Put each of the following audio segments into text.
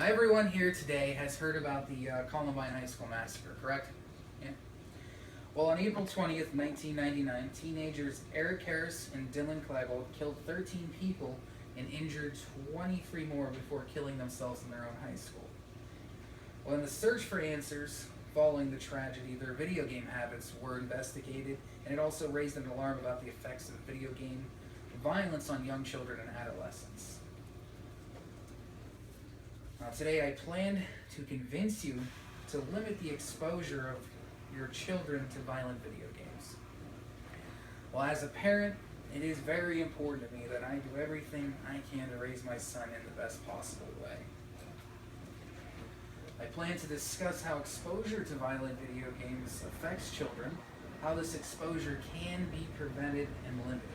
Everyone here today has heard about the Columbine High School massacre, correct? Yeah. Well, on April 20th, 1999, teenagers Eric Harris and Dylan Klebold killed 13 people and injured 23 more before killing themselves in their own high school. Well, in the search for answers following the tragedy, their video game habits were investigated, and it also raised an alarm about the effects of video game violence on young children and adolescents. Today I planned to convince you to limit the exposure of your children to violent video games. Well, as a parent, it is very important to me that I do everything I can to raise my son in the best possible way. I plan to discuss how exposure to violent video games affects children, how this exposure can be prevented and limited,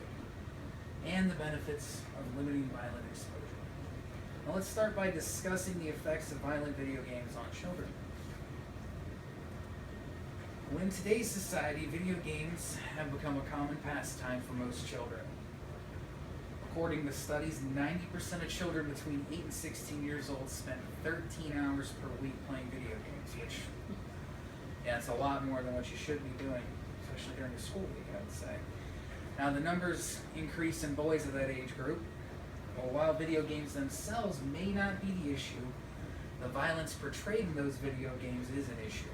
and the benefits of limiting violent exposure. Now let's start by discussing the effects of violent video games on children. Well, in today's society, video games have become a common pastime for most children. According to studies, 90% of children between 8 and 16 years old spend 13 hours per week playing video games, which, yeah, it's a lot more than what you should be doing, especially during the school week, I would say. Now, the numbers increase in boys of that age group. Well, while video games themselves may not be the issue, the violence portrayed in those video games is an issue.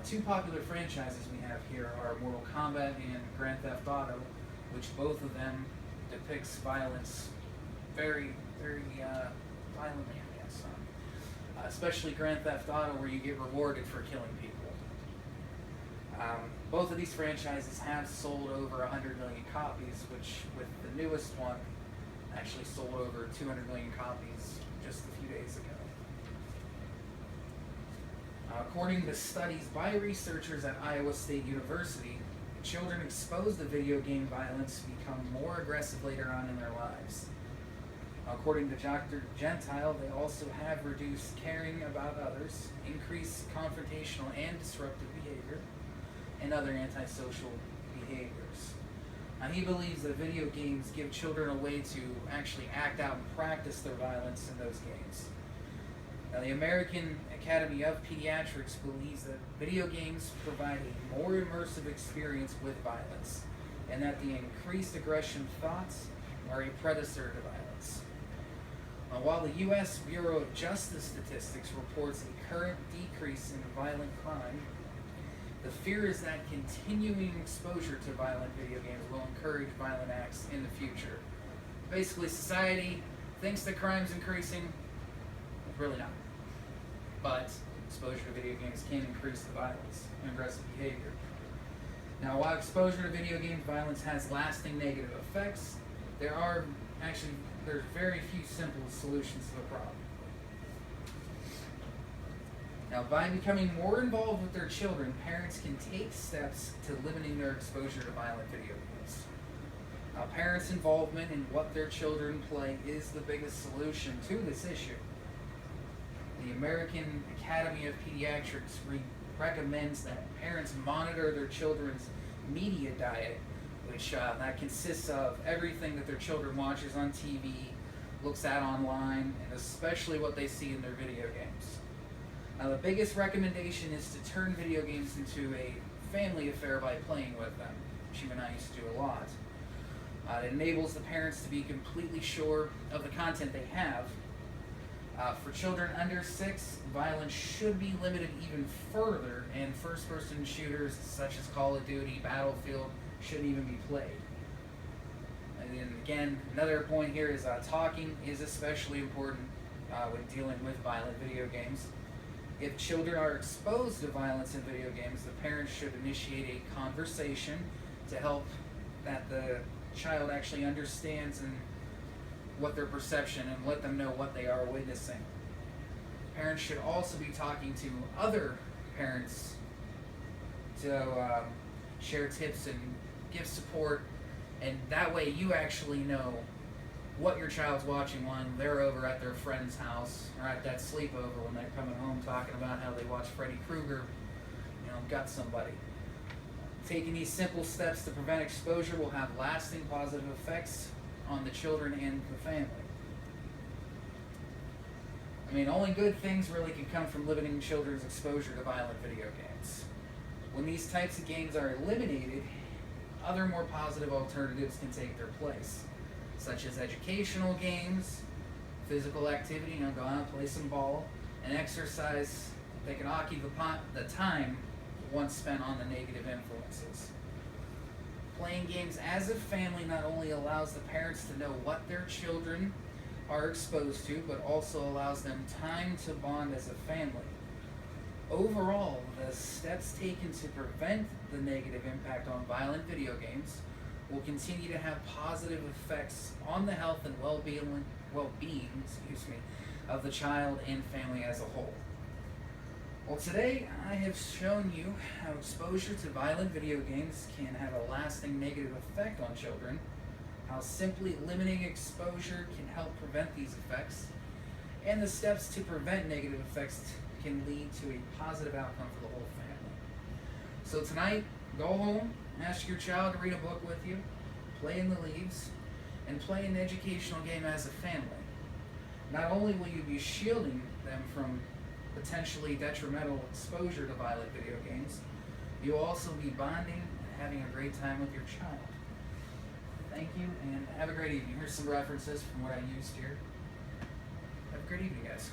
Two popular franchises we have here are Mortal Kombat and Grand Theft Auto, which both of them depicts violence very, very violently, I guess. Especially Grand Theft Auto, where you get rewarded for killing people. Both of these franchises have sold over 100 million copies, which with the newest one actually sold over 200 million copies just a few days ago. According to studies by researchers at Iowa State University, children exposed to video game violence become more aggressive later on in their lives. According to Dr. Gentile, they also have reduced caring about others, increased confrontational and disruptive behavior, and other antisocial behaviors. Now, he believes that video games give children a way to actually act out and practice their violence in those games. Now, the American Academy of Pediatrics believes that video games provide a more immersive experience with violence, and that the increased aggression thoughts are a precursor to violence. While the U.S. Bureau of Justice Statistics reports a current decrease in violent crime, the fear is that continuing exposure to violent video games will encourage violent acts in the future. Basically, society thinks that crime's increasing. It's really not. But exposure to video games can increase the violence and aggressive behavior. Now, while exposure to video game violence has lasting negative effects, there's very few simple solutions to the problem. Now, by becoming more involved with their children, parents can take steps to limiting their exposure to violent video games. Parents' involvement in what their children play is the biggest solution to this issue. The American Academy of Pediatrics recommends that parents monitor their children's media diet, which that consists of everything that their children watches on TV, looks at online, and especially what they see in their video games. Now, the biggest recommendation is to turn video games into a family affair by playing with them, which even I used to do a lot. It enables the parents to be completely sure of the content they have. For children under 6, violence should be limited even further, and first-person shooters such as Call of Duty, Battlefield shouldn't even be played. And then again, another point here is talking is especially important when dealing with violent video games. If children are exposed to violence in video games, the parents should initiate a conversation to help that the child actually understands and what their perception, and let them know what they are witnessing. Parents should also be talking to other parents to share tips and give support, and that way you actually know what your child's watching when they're over at their friend's house or at that sleepover when they're coming home talking about how they watched Freddy Krueger, gut somebody. Taking these simple steps to prevent exposure will have lasting positive effects on the children and the family. I mean, only good things really can come from limiting children's exposure to violent video games. When these types of games are eliminated, other more positive alternatives can take their place, such as educational games, physical activity, go out and play some ball, and exercise that can occupy the time once spent on the negative influences. Playing games as a family not only allows the parents to know what their children are exposed to, but also allows them time to bond as a family. Overall, the steps taken to prevent the negative impact on violent video games will continue to have positive effects on the health and well-being of the child and family as a whole. Well, today I have shown you how exposure to violent video games can have a lasting negative effect on children, how simply limiting exposure can help prevent these effects, and the steps to prevent negative effects can lead to a positive outcome for the whole family. So tonight, go home, ask your child to read a book with you, play in the leaves, and play an educational game as a family. Not only will you be shielding them from potentially detrimental exposure to violent video games, you'll also be bonding and having a great time with your child. Thank you, and have a great evening. Here's some references from what I used here. Have a great evening, guys.